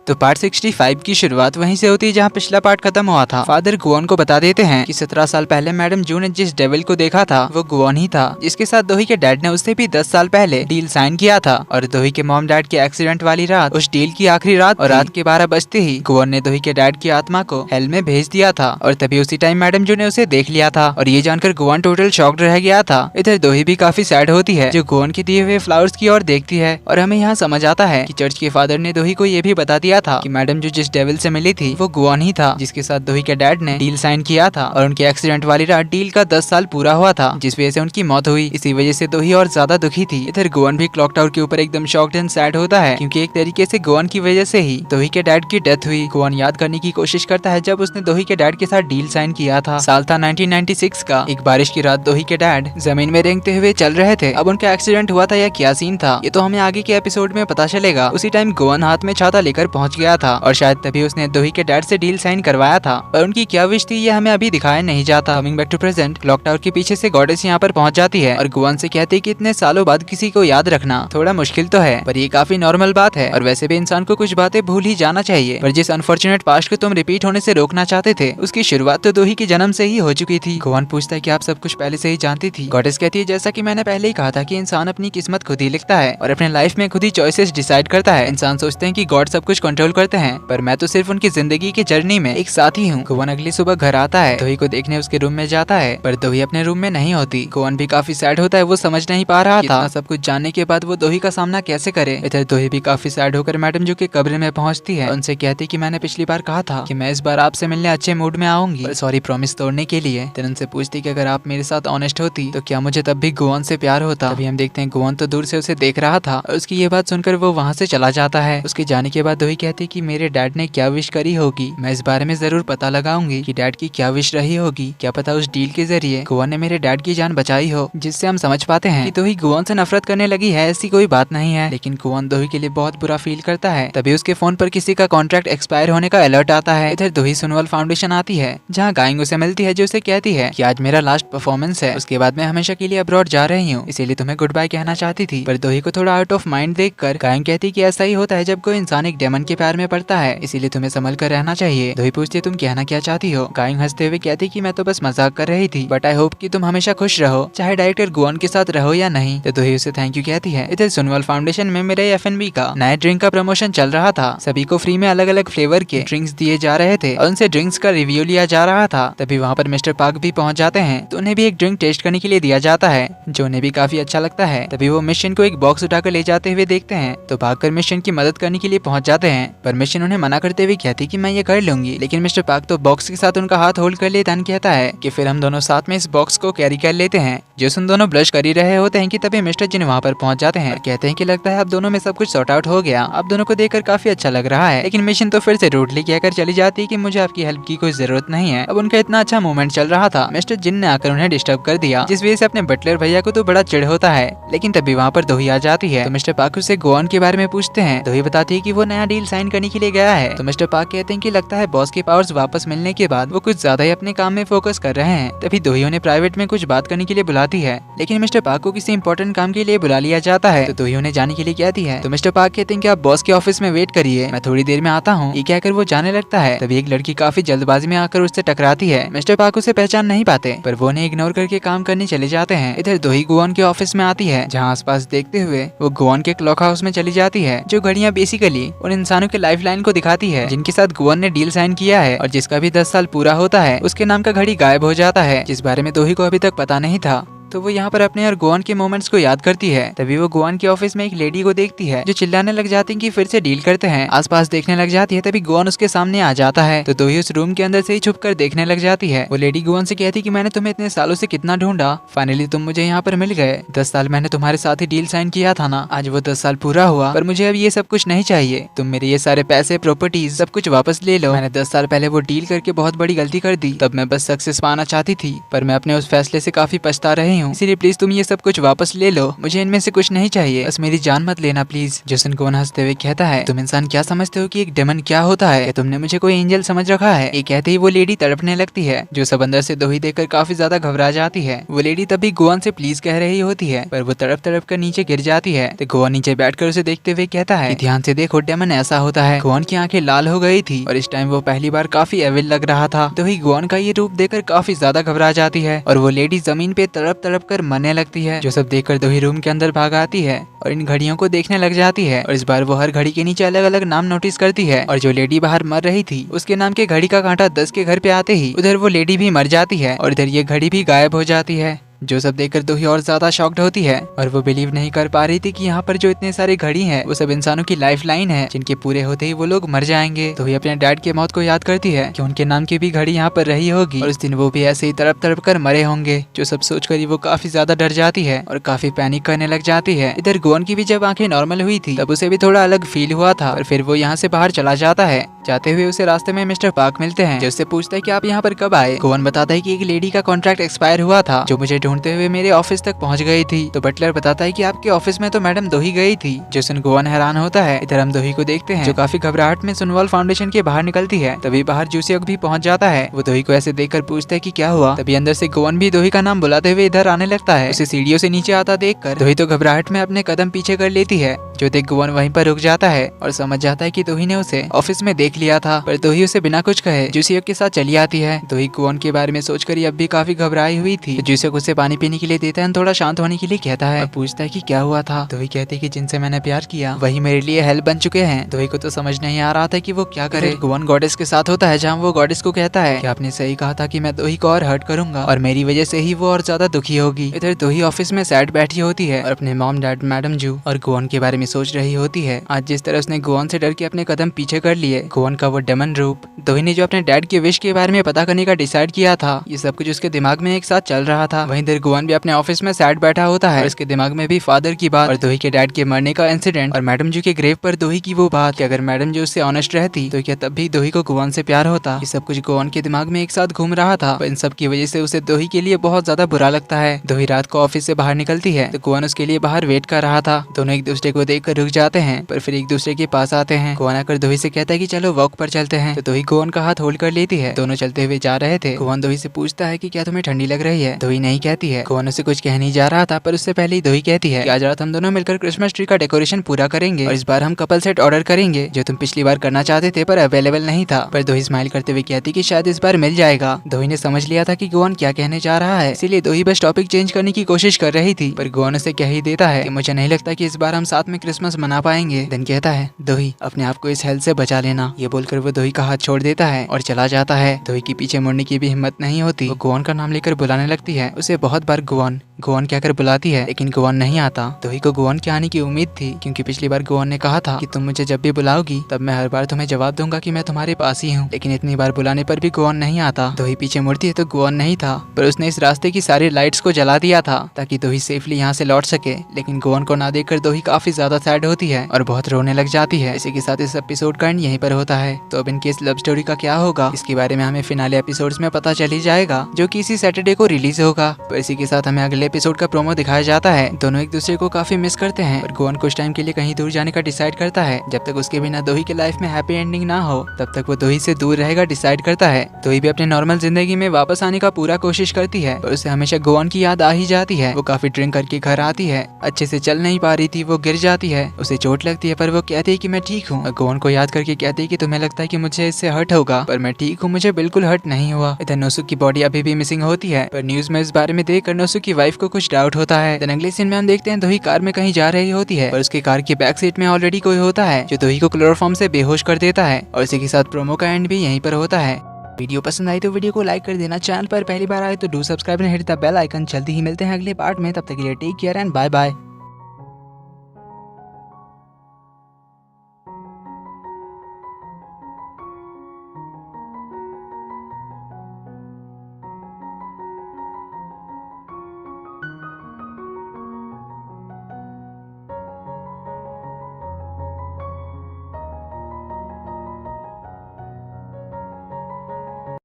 तो पार्ट 65 की शुरुआत वहीं से होती है जहां पिछला पार्ट खत्म हुआ था। फादर गुआन को बता देते हैं कि 17 साल पहले मैडम जू ने जिस डेविल को देखा था वो गुआन ही था, जिसके साथ दोही के डैड ने उससे भी 10 साल पहले डील साइन किया था। और दोही के मॉम डैड के एक्सीडेंट वाली रात उस डील की आखिरी रात और रात के 12 बजते ही गुआन ने दोही के डैड की आत्मा को हेल में भेज दिया था। और तभी उसी टाइम मैडम जू ने उसे देख लिया था और ये जानकर गुआन टोटल शॉक्ड रह गया था। इधर दोही भी काफी सैड होती है जो गुआन के दिए हुए फ्लावर्स की ओर देखती है। और हमें यहाँ समझ आता है कि चर्च के फादर ने दोही को ये भी बता दिया था कि मैडम जो जिस डेविल से मिली थी वो गुआन ही था, जिसके साथ दोही के डैड ने डील साइन किया था। और उनके एक्सीडेंट वाली रात डील का 10 साल पूरा हुआ था, जिस वजह से उनकी मौत हुई। इसी वजह से दोही और ज्यादा दुखी थी। इधर गुआन भी क्लॉक टावर के ऊपर एकदम शॉक्ड एंड सैड होता है, क्योंकि एक तरीके से गुआन की वजह से ही दोही के डैड की डेथ हुई। गुआन याद करने की कोशिश करता है जब उसने दोही के डैड के साथ डील साइन किया था। साल था 1996 का। एक बारिश की रात दोही के डैड जमीन में रेंगते हुए चल रहे थे। अब उनका एक्सीडेंट हुआ था या क्या सीन था ये तो हमें आगे के एपिसोड में पता चलेगा। उसी टाइम गुआन हाथ में छाता लेकर पहुंच गया था और शायद तभी उसने दोही के डैड से डील साइन करवाया था। और उनकी क्या विश थी ये हमें अभी दिखाया नहीं जाता। Coming back to present, clock tower के पीछे से गॉडेस यहाँ पर पहुंच जाती है और गुआन से कहती है कि इतने सालों बाद किसी को याद रखना थोड़ा मुश्किल तो है, पर ये काफी नॉर्मल बात है। और वैसे भी इंसान को कुछ बातें भूल ही जाना चाहिए, पर जिस अनफॉर्चुनेट पास्ट को तुम रिपीट होने से रोकना चाहते थे उसकी शुरुआत तो दोही के जन्म से ही हो चुकी थी। गुआन पूछता है कि आप सब कुछ पहले से ही जानती थी। गॉडेस कहती है जैसा कि मैंने पहले ही कहा था कि इंसान अपनी किस्मत खुद ही लिखता है और अपने लाइफ में खुद ही चॉइसेस डिसाइड करता है। इंसान सोचते हैं कि गॉड सब कुछ कंट्रोल करते हैं, पर मैं तो सिर्फ उनकी जिंदगी की जर्नी में एक साथी हूँ। गुआन अगली सुबह घर आता है, दोही को देखने उसके रूम में जाता है, पर दोही अपने रूम में नहीं होती। गुआन भी काफी सैड होता है, वो समझ नहीं पा रहा था सब कुछ जानने के बाद वो दोही का सामना कैसे करे। इधर दोही भी काफी सैड होकर मैडम जू के कब्र में पहुंचती है। उनसे कहती कि मैंने पिछली बार कहा था कि मैं इस बार आपसे मिलने अच्छे मूड में आऊंगी, पर सॉरी प्रॉमिस तोड़ने के लिए। फिर उनसे पूछती कि अगर आप मेरे साथ ऑनेस्ट होती तो क्या मुझे तब भी गुआन से प्यार होता। अभी हम देखते हैं गुआन तो दूर से उसे देख रहा था और उसकी ये बात सुनकर वो वहाँ से चला जाता है। उसके जाने के बाद दोही कहती कि मेरे डैड ने क्या विश करी होगी, मैं इस बारे में जरूर पता लगाऊंगी कि डैड की क्या विश रही होगी। क्या पता उस डील के जरिए गुआन ने मेरे डैड की जान बचाई हो, जिससे हम समझ पाते हैं कि दोही गुआन से नफरत करने लगी है। ऐसी कोई बात नहीं है, लेकिन गुआन दोही के लिए बहुत बुरा फील करता है। तभी उसके फोन पर किसी का कॉन्ट्रैक्ट एक्सपायर होने का अलर्ट आता है। इधर दोही सुनवाल फाउंडेशन आती है जहाँ गाइंग उसे मिलती है, जो उसे कहती है कि आज मेरा लास्ट परफॉर्मेंस है, उसके बाद मैं हमेशा के लिए अब्रॉड जा रही हूँ, इसीलिए तुम्हें गुड बाय कहना चाहती थी। पर दोही को थोड़ा आउट ऑफ माइंड देखकर गाइंग कहती कि ऐसा ही होता है जब कोई इंसान एक डेमन के प्यार में पड़ता है, इसीलिए तुम्हें संभल कर रहना चाहिए। दोही पूछती है तुम कहना क्या चाहती हो। गाइंग हंसते हुए कहती कि मैं तो बस मजाक कर रही थी, बट आई होप कि तुम हमेशा खुश रहो, चाहे डायरेक्टर गुआन के साथ रहो या नहीं। तो दोही उसे थैंक यू कहती है। इधर सुनवाल फाउंडेशन में मेरे एफएनबी का नया ड्रिंक का प्रमोशन चल रहा था। सभी को फ्री में अलग अलग फ्लेवर के ड्रिंक्स दिए जा रहे थे और उनसे ड्रिंक्स का रिव्यू लिया जा रहा था। तभी वहाँ पर मिस्टर पार्क भी पहुंच जाते हैं, तो उन्हें भी एक ड्रिंक टेस्ट करने के लिए दिया जाता है, जो उन्हें भी काफी अच्छा लगता है। तभी वो मिशन को एक बॉक्स उठाकर ले जाते हुए देखते हैं, तो भागकर मिशन की मदद करने के लिए पहुंच जाते हैं, पर मिशन उन्हें मना करते हुए कहती कि मैं ये कर लूंगी। लेकिन मिस्टर पार्क तो बॉक्स के साथ उनका हाथ होल्ड कर लेता है, कहता है कि फिर हम दोनों साथ में इस बॉक्स को कैरी कर लेते हैं। जो सुन दोनों ब्लश कर ही रहे होते हैं कि तभी मिस्टर जिन वहाँ पर पहुंच जाते हैं, कहते हैं कि लगता है आप दोनों में सब कुछ सॉर्ट आउट हो गया, आप दोनों को देखकर काफी अच्छा लग रहा है। लेकिन मिशन तो फिर से रूडली कहकर चली जाती है कि मुझे आपकी हेल्प की कोई जरूरत नहीं है। अब उनका इतना अच्छा मूवमेंट चल रहा था, मिस्टर जिन ने आकर उन्हें डिस्टर्ब कर दिया, जिस वजह से अपने बटलर भैया को तो बड़ा चिढ़ होता है। लेकिन तभी वहाँ पर दोही आ जाती है, तो मिस्टर पार्क से गुआन के बारे में पूछते हैं। दोही बताती है कि वो नया डील साइन करने के लिए गया है। तो मिस्टर पार्क कहते हैं कि लगता है बॉस के पावर्स वापस मिलने के बाद वो कुछ ज्यादा ही अपने काम में फोकस कर रहे हैं। तभी दोही उन्हें प्राइवेट में कुछ बात करने के लिए बुलाती है, लेकिन मिस्टर पार्क को किसी इंपॉर्टेंट काम के लिए बुला लिया जाता है, तो दोही उन्हें जाने के लिए कहती है। तो मिस्टर पार्क कहते हैं कि आप बॉस के ऑफिस में वेट करिए, मैं थोड़ी देर में आता हूँ। ये कहकर वो जाने लगता है। तभी एक लड़की काफी जल्दबाजी में आकर उससे टकराती है। मिस्टर पार्क उसे पहचान नहीं पाते, पर वो उन्हें इग्नोर करके काम करने चले जाते हैं। इधर दोही गुआन के ऑफिस में आती है, जहाँ आसपास देखते हुए वो गुआन के क्लॉक हाउस में चली जाती है, जो घड़ियां बेसिकली उन इंसानों के लाइफ लाइन को दिखाती है जिनके साथ गुआन ने डील साइन किया है और जिसका भी 10 साल पूरा होता है उसके नाम का घड़ी गायब हो जाता है, जिस बारे में दोही को अभी तक पता नहीं था। तो वो यहाँ पर अपने और गुआन के मोमेंट्स को याद करती है। तभी वो गुआन के ऑफिस में एक लेडी को देखती है जो चिल्लाने लग जाती है कि फिर से डील करते हैं। आसपास देखने लग जाती है, तभी गुआन उसके सामने आ जाता है, तो दोही उस रूम के अंदर से ही छुपकर देखने लग जाती है। वो लेडी गुआन से कहती कि मैंने तुम्हें इतने सालों से कितना ढूंढा, फाइनली तुम मुझे यहाँ पर मिल गए। 10 साल मैंने तुम्हारे साथ ही डील साइन किया था ना, आज वो 10 साल पूरा हुआ, पर मुझे अब ये सब कुछ नहीं चाहिए। तुम मेरे ये सारे पैसे, प्रॉपर्टीज सब कुछ वापस ले लो। मैंने 10 साल पहले वो डील करके बहुत बड़ी गलती कर दी, तब मैं बस सक्सेस पाना चाहती थी, पर मैं अपने उस फैसले से काफी पछता रही हूँ। हूँ, इसलिए प्लीज तुम ये सब कुछ वापस ले लो, मुझे इनमें से कुछ नहीं चाहिए, बस मेरी जान मत लेना प्लीज। जोसन गोवन हंसते हुए कहता है, तुम इंसान क्या समझते हो कि एक डेमन क्या होता है? क्या तुमने मुझे कोई एंजल समझ रखा है? ये कहते ही वो लेडी तड़पने लगती है। जो सब अंदर से दोही देखकर काफी ज्यादा घबरा जाती है। वो लेडी तभी गोवन से प्लीज कह रही होती है, पर वो तड़प तड़प कर नीचे गिर जाती है। तो गोवन नीचे बैठकर उसे देखते हुए कहता है, ध्यान से देखो डेमन ऐसा होता है। गोवन की आंखें लाल हो गई थी और इस टाइम वो पहली बार काफी एविल लग रहा था। तो ही गोवन का ये रूप देखकर काफी ज्यादा घबरा जाती है और वो लेडी जमीन पे तड़प तड़प कर मरने लगती है। जो सब देखकर दोही रूम के अंदर भाग आती है और इन घड़ियों को देखने लग जाती है और इस बार वो हर घड़ी के नीचे अलग अलग नाम नोटिस करती है और जो लेडी बाहर मर रही थी उसके नाम के घड़ी का कांटा 10 के घर पे आते ही उधर वो लेडी भी मर जाती है और इधर ये घड़ी भी गायब हो जाती है। जो सब देखकर दोही और ज्यादा शॉक्ड होती है और वो बिलीव नहीं कर पा रही थी कि यहाँ पर जो इतने सारे घड़ी हैं वो सब इंसानों की लाइफ लाइन है जिनके पूरे होते ही वो लोग मर जाएंगे। दोही अपने डैड के मौत को याद करती है कि उनके नाम की भी घड़ी यहाँ पर रही होगी और उस दिन वो भी ऐसे ही तड़प तड़प कर मरे होंगे। जो सब सोचकर ही वो काफी ज्यादा डर जाती है और काफी पैनिक करने लग जाती है। इधर गोवन की भी जब आंखें नॉर्मल हुई थी तब उसे भी थोड़ा अलग फील हुआ था और फिर वो यहाँ से बाहर चला जाता है। जाते हुए उसे रास्ते में मिस्टर पार्क मिलते हैं जो उससे पूछता है कि आप यहाँ पर कब आए। गोवन बताता है कि एक लेडी का कॉन्ट्रैक्ट एक्सपायर हुआ था जो मुझे ढूंढते हुए मेरे ऑफिस तक पहुंच गई थी। तो बटलर बताता है कि आपके ऑफिस में तो मैडम दोही गई थी। जो सुन गोवन हैरान होता है। इधर हम दोही को देखते हैं जो काफी घबराहट में सुनवाल फाउंडेशन के बाहर निकलती है। तभी बाहर जूसियक भी पहुंच जाता है। वो दोही को ऐसे देखकर पूछता है कि क्या हुआ। तभी अंदर से गोवन भी दोही का नाम बुलाते हुए इधर आने लगता है। उसे सीढ़ियों से नीचे आता देखकर दोही तो घबराहट में अपने कदम पीछे कर लेती है। जो देख गोवन वहीं पर रुक जाता है और समझ जाता है कि दोही ने उसे ऑफिस में देख लिया था, पर दोही उसे बिना कुछ कहे जूसियक के साथ चली आती है। दोही गोवन के बारे में सोचकर ही अब भी काफी घबराई हुई थी। तो जूसियक उसे पानी पीने के लिए देता है, थोड़ा शांत होने के लिए कहता है और पूछता है कि क्या हुआ था। दोही कहती है कि जिनसे मैंने प्यार किया वही मेरे लिए हेल बन चुके हैं। दोही को तो समझ नहीं आ रहा था कि वो क्या करे। गोवन गॉडेस के साथ होता है जहाँ वो गॉडेस को कहता है कि आपने सही कहा था कि मैं दोही को और हर्ट करूंगा और मेरी वजह से ही वो और ज्यादा दुखी होगी। इधर दोही ऑफिस में सैड बैठी होती है और अपने मॉम डैड मैडम जू और गोवन के बारे में सोच रही होती है। आज जिस तरह उसने गोवन से डर के अपने कदम पीछे कर लिए, गोवन का वो डेमन रूप, दोही ने जो अपने डैड के विश के बारे में पता करने का डिसाइड किया था, ये सब कुछ उसके दिमाग में एक साथ चल रहा था। वहीं इधर गोवन भी अपने ऑफिस में सैड बैठा होता है और उसके दिमाग में भी फादर की बात और दोही के डैड के मरने का इंसिडेंट और मैडम जू के ग्रेव पर दोही की वो बात कि अगर मैडम जू उससे ऑनेस्ट रहती तो क्या तब भी दोही को गोवन से प्यार होता। ये सब कुछ गोवन के दिमाग में एक साथ घूम रहा था। इन सब की वजह से उसे दोही के लिए बहुत ज्यादा बुरा लगता है। दोही रात को ऑफिस से बाहर निकलती है तो गोवन उसके लिए बाहर वेट कर रहा था। दोनों एक दूसरे को देख कर रुक जाते हैं पर फिर एक दूसरे के पास आते हैं। गोवन आकर दोही से कहता है कि चलो वॉक पर चलते हैं। तो दोही गोवन का हाथ होल्ड कर लेती है। दोनों चलते हुए जा रहे थे। गोवन दोही से पूछता है कि क्या तुम्हें ठंडी लग रही है। दोही नहीं कहती है। गोवन उसे कुछ कह नहीं जा रहा था पर उससे पहले ही दोही कहती है कि आज रात हम दोनों मिलकर क्रिसमस ट्री का डेकोरेशन पूरा करेंगे और इस बार हम कपल सेट ऑर्डर करेंगे जो तुम पिछली बार करना चाहते थे पर अवेलेबल नहीं था। पर दोही स्माइल करते हुए कहती कि शायद इस बार मिल जाएगा। दोही ने समझ लिया था कि गोवन क्या कहने जा रहा है, इसीलिए दोही बस टॉपिक चेंज करने की कोशिश कर रही थी पर गोवन उसे कह ही देता है कि मुझे नहीं लगता कि इस बार हम साथ में क्रिसमस मना पाएंगे। देन कहता है दोही अपने आप को इस हेल्थ से बचा लेना। ये बोलकर वो दोही का हाथ छोड़ देता है और चला जाता है। दोही के पीछे मुड़ने की भी हिम्मत नहीं होती। वो गोवन का नाम लेकर बुलाने लगती है। उसे बहुत बार गोवन गोवन कहकर बुलाती है लेकिन गोवन नहीं आता। दोही को गोवन के आने की उम्मीद थी क्योंकि पिछली बार गोवन ने कहा था कि तुम मुझे जब भी बुलाओगी तब मैं हर बार तुम्हें जवाब दूंगा कि मैं तुम्हारे पास ही हूँ, लेकिन इतनी बार बुलाने पर भी गोवन नहीं आता। दोही पीछे मुड़ती है तो गोवन नहीं था पर उसने इस रास्ते की सारी लाइट्स को जला दिया था ताकि दोही सेफली यहाँ से लौट सके। लेकिन गोवन को ना देखकर दोही काफी ज्यादा सैड होती है और बहुत रोने लग जाती है। इसी के साथ इस एपिसोड का एंड यहीं पर होता है। तो अब इनकी इस लव स्टोरी का क्या होगा इसके बारे में हमें फिनाले एपिसोड्स में पता चल ही जाएगा जो कि इसी सैटरडे को रिलीज होगा। तो इसी के साथ हमें अगले एपिसोड का प्रोमो दिखाया जाता है। दोनों एक दूसरे को काफी मिस करते हैं और गोवन कुछ टाइम के लिए कहीं दूर जाने का डिसाइड करता है। जब तक उसके बिना दोही के लाइफ में हैप्पी एंडिंग ना हो तब तक वो दोही से दूर रहेगा डिसाइड करता है। दोही भी अपने नॉर्मल जिंदगी में वापस आने का पूरा कोशिश करती है पर उसे हमेशा गोवन की याद आ ही जाती है। वो काफी ड्रिंक करके घर आती है, अच्छे से चल नहीं पा रही थी, वो गिर जाती है, उसे चोट लगती है पर वो कहती है कि मैं ठीक हूँ। गोवन को याद करके कहती है कि तुम्हें लगता है कि मुझे इससे हर्ट होगा पर मैं ठीक हूँ, मुझे बिल्कुल हर्ट नहीं हुआ। इधर नोसुक की बॉडी अभी भी मिसिंग होती है पर न्यूज में इस बारे में देखकर नोसुक की वाइफ को कुछ डाउट होता है। देन अगले सीन में हम देखते हैं दोही कार में कहीं जा रही होती है और उसके कार की बैक सीट में ऑलरेडी कोई होता है जो दोही को क्लोरोफॉर्म से बेहोश कर देता है और इसी के साथ प्रोमो का एंड भी यहीं पर होता है। वीडियो पसंद आई तो वीडियो को लाइक कर देना, चैनल पर पहली बार आए तो do subscribe and hit the bell icon. जल्दी ही मिलते हैं अगले पार्ट में, तब तक के लिए take care and bye bye.